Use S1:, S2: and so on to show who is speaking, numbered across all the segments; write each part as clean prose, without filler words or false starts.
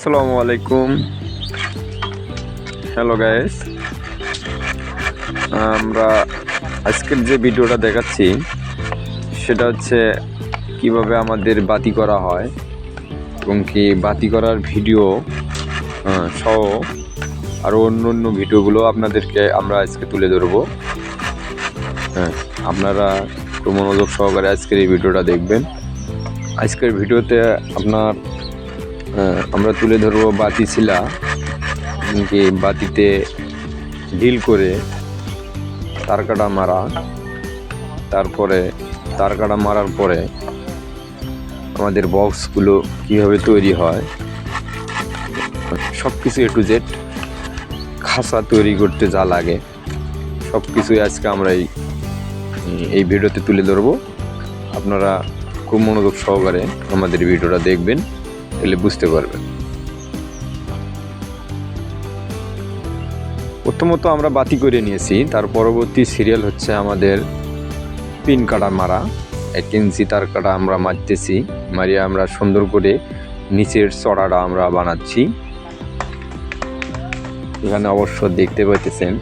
S1: আসসালামু আলাইকুম। Hello guys, আমরা আজকের যে ভিডিওটা দেখাচ্ছি সেটা হচ্ছে কিভাবে আমাদের বাতি করা হয় এবং কি বাতি করার ভিডিও সহ আরও অন্য ভিডিওগুলো আপনাদেরকে আমরা আজকে তুলে ধরবো। আপনারা একটু মনোযোগ সহকারে আজকের এই ভিডিওটা দেখবেন। আজকের ভিডিওতে আমরা তুলে ধরবো বাতি ছিলা, কি বাতিতে ডিল করে তার কাটা মারা, তারপরে তার কাটা মারার পরে আমাদের বক্সগুলো কীভাবে তৈরি হয়, সব কিছু A to Z খাঁচা তৈরি করতে যা লাগে সব কিছুই আজকে আমরা এই ভিডিওতে তুলে ধরবো। আপনারা খুব মনোযোগ সহকারে আমাদের ভিডিওটা দেখবেন, তাহলে বুঝতে পারবেন। প্রথমত আমরা বাতি করে নিয়েছি, তার পরবর্তী সিরিয়াল হচ্ছে আমাদের পিন কাটা মারা। 1 ইঞ্চি তার কাটা আমরা মারতেছি, মারিয়ে আমরা সুন্দর করে নিচের চড়াটা আমরা বানাচ্ছি। এখানে অবশ্য দেখতে পাইতেছেন,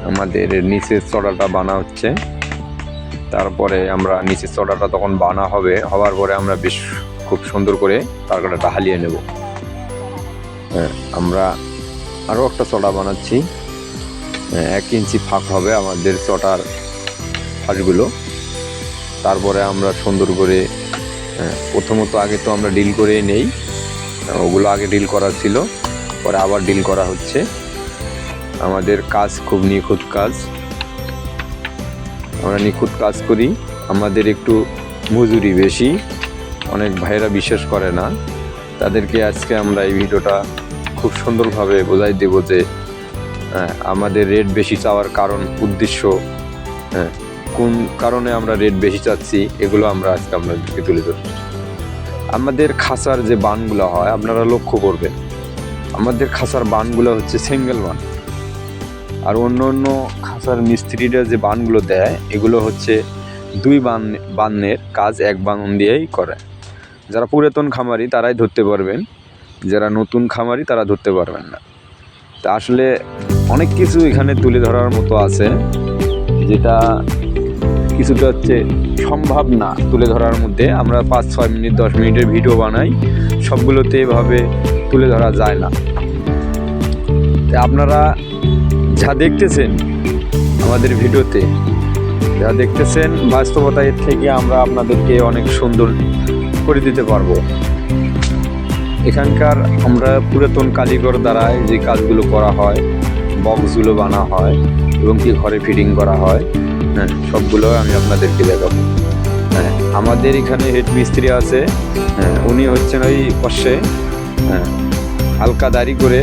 S1: আমাদের নিচের চড়াটা বানা হচ্ছে। তারপরে আমরা নিচের চড়াটা তখন বানা হওয়ার পরে আমরা বেশ খুব সুন্দর করে তার কাটাটা হালিয়ে নেব। আমরা আরও একটা চড়া বানাচ্ছি, 1 ইঞ্চি ফাঁক হবে আমাদের চটার ফাঁসগুলো। তারপরে আমরা সুন্দর করে প্রথমত আগে তো আমরা ডিল করে নেই, ওগুলো আগে ডিল করা ছিল, পরে আবার ডিল করা হচ্ছে। আমাদের কাজ খুব নিখুঁত কাজ, আমরা নিখুঁত কাজ করি। আমাদের একটু মজুরি বেশি, অনেক ভাইয়েরা বিশ্বাস করে না, তাদেরকে আজকে আমরা এই ভিডিওটা খুব সুন্দরভাবে বোঝাই দেব যে আমাদের রেট বেশি চাওয়ার উদ্দেশ্য, কোন কারণে আমরা রেট বেশি চাচ্ছি, এগুলো আমরা আজকে আপনাদেরকে তুলে ধরব। আমাদের খাঁচার যে বানগুলো হয় আপনারা লক্ষ্য করবেন, আমাদের খাঁচার বানগুলো হচ্ছে সিঙ্গেল বান, আর অন্য খাঁচার মিস্ত্রিরা যে বানগুলো দেয় এগুলো হচ্ছে 2 বানের কাজ 1 বান দিয়েই করে। যারা পুরাতন খামারি তারাই ধরতে পারবেন, যারা নতুন খামারি তারা ধরতে পারবেন না। তা আসলে অনেক কিছু এখানে তুলে ধরার মতো আছে, যেটা কিছুটা হচ্ছে সম্ভব না তুলে ধরার মধ্যে। আমরা 5-6 মিনিট 10 মিনিটের ভিডিও বানাই, সবগুলোতে এভাবে তুলে ধরা যায় না। তা আপনারা যা দেখতেছেন আমাদের ভিডিওতে, যা দেখতেছেন বাস্তবতা, এর থেকে আমরা আপনাদেরকে অনেক সুন্দর করে দিতে পারবো। এখানকার আমরা পুরাতন কারিগর দ্বারাই যে কাজগুলো করা হয়, বক্সগুলো বানা হয় এবং কি ঘরে ফিটিং করা হয়, সবগুলো আমি আপনাদেরকে দেখাবো। আমাদের এখানে হেড মিস্ত্রি আছে, উনি হচ্ছেন ওই পাশে হালকা দাড়ি করে,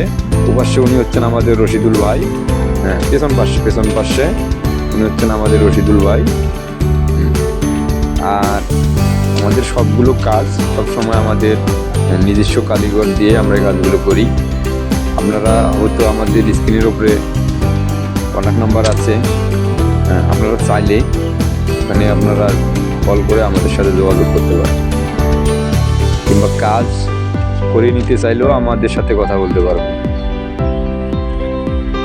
S1: ওপাশে উনি হচ্ছেন আমাদের রশিদুল ভাই। পেছন পাশে উনি হচ্ছেন আমাদের রশিদুল ভাই। আর আমাদের সবগুলো কাজ সবসময় আমাদের নিজস্ব কারিগর দিয়ে আমরা এই কাজগুলো করি। আপনারা হয়তো আমাদের স্ক্রিনের উপরে কন্ট্যাক্ট নাম্বার আছে, আপনারা চাইলে এখানে আপনারা কল করে আমাদের সাথে যোগাযোগ করতে পারেন, কিংবা কাজ করে নিতে চাইলেও আমাদের সাথে কথা বলতে পারবেন।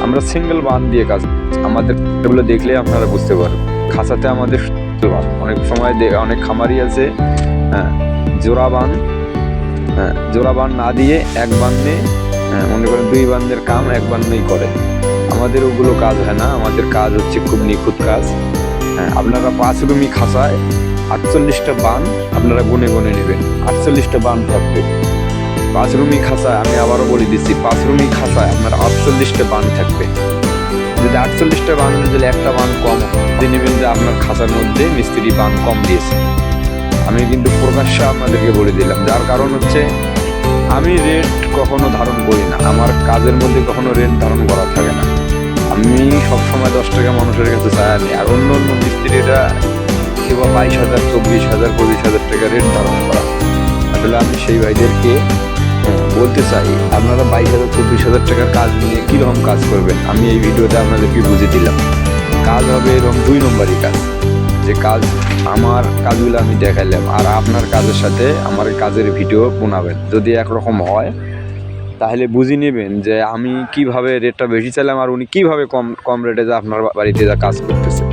S1: আমরা সিঙ্গেল বান দিয়ে কাজ, আমাদের এগুলো দেখলে আপনারা বুঝতে পারবেন। খাঁচাতে আমাদের অনেক সময় অনেক খামারি আছে জোড়া বান না দিয়ে 1 বান্নে, মনে করেন 2 বান্নের কাম 1 বান্নেই করে। আমাদের ওগুলো কাজ হয় না, আমাদের কাজ হচ্ছে খুব নিখুঁত কাজ। আপনারা 5 রুমি খাঁচায় 48টা বান আপনারা গুনে নেবেন, 48টা বান থাকবে 5 রুমি খাঁচায়। আমি আবারও বলে দিচ্ছি, 5 রুমি খাঁচায় আপনার 48টা বান থাকবে। যদি 48টা বান যদি একটা বান কম দিয়ে নেবেন, যে আপনার খাঁচার মধ্যে মিস্ত্রি বান কম দিয়েছে। আমি কিন্তু প্রকাশ্যে আপনাদেরকে বলে দিলাম, যার কারণ হচ্ছে আমি রেট কখনো ধারণ করি না, আমার কাজের মধ্যে কখনো রেট ধারণ করা থাকে না। আমি সবসময় 10 টাকা মানুষের কাছে চাই আনি, আর অন্য মিস্ত্রিরা কেউ 22,000, 24,000, 25,000 টাকা রেট ধারণ করা। আসলে আমি সেই ভাইদেরকে বলতে চাই, আপনারা 22,000, 24,000 টাকার কাজ নিয়ে কীরকম কাজ করবেন। আমি এই ভিডিওতে আপনাদেরকে বুঝিয়ে দিলাম, কাজ হবে এরকম 2 নম্বরই কাজ, যে কাজ আমার কাজগুলো আমি দেখাইলাম, আর আপনার কাজের সাথে আমার কাজের ভিডিও বানাবেন। যদি একরকম হয় তাহলে বুঝে নেবেন যে আমি কিভাবে রেটটা বেশি চাইলাম আর উনি কীভাবে কম কম রেটে যা আপনার বাড়িতে যা কাজ করতেছে।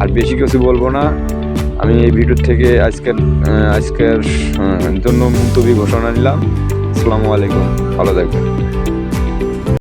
S1: আর বেশি কিছু বলবো না, আমি এই ভিডিও থেকে আজকের জন্য মুলতবি ঘোষণা নিলাম। আসসালামু আলাইকুম, ভালো থাকবেন।